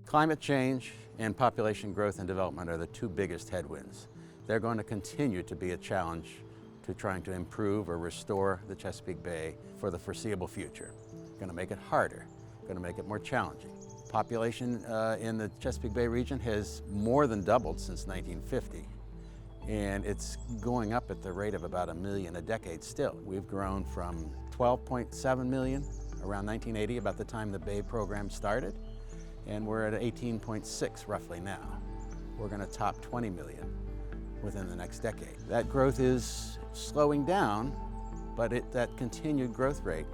Climate change and population growth and development are the two biggest headwinds. They're going to continue to be a challenge to trying to improve or restore the Chesapeake Bay for the foreseeable future. Going to make it harder, going to make it more challenging. Population in the Chesapeake Bay region has more than doubled since 1950, and it's going up at the rate of about 1 million a decade still. We've grown from 12.7 million around 1980, about the time the Bay program started, and we're at 18.6 roughly now. We're going to top 20 million within the next decade. That growth is slowing down, but at that continued growth rate,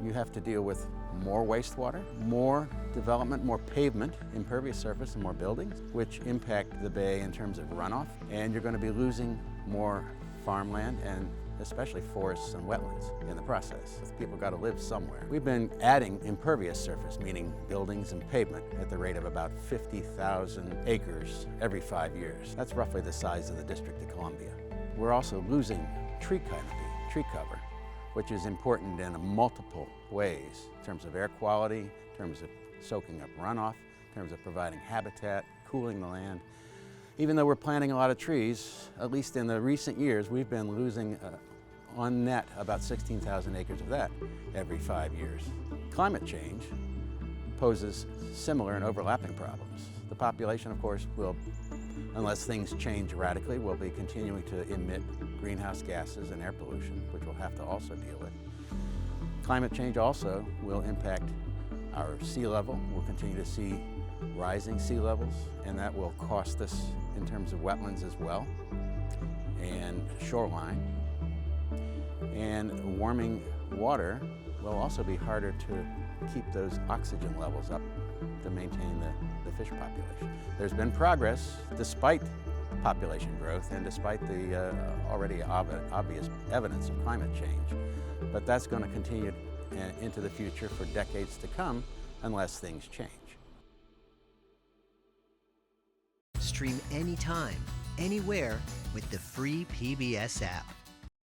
you have to deal with more wastewater, more development, more pavement, impervious surface, and more buildings, which impact the bay in terms of runoff. And you're going to be losing more farmland and especially forests and wetlands in the process. People got to live somewhere. We've been adding impervious surface, meaning buildings and pavement, at the rate of about 50,000 acres every 5 years. That's roughly the size of the District of Columbia. We're also losing tree canopy, tree cover, which is important in multiple ways, in terms of air quality, in terms of soaking up runoff, in terms of providing habitat, cooling the land. Even though we're planting a lot of trees, at least in the recent years, we've been losing on net about 16,000 acres of that every 5 years. Climate change poses similar and overlapping problems. The population, of course, will, unless things change radically, will be continuing to emit greenhouse gases and air pollution, which we'll have to also deal with. Climate change also will impact our sea level. We'll continue to see rising sea levels, and that will cost us in terms of wetlands as well, and shoreline. And warming water will also be harder to keep those oxygen levels up to maintain the fish population. There's been progress despite population growth and despite the already obvious evidence of climate change. But that's going to continue into the future for decades to come unless things change. Stream anytime, anywhere with the free PBS app.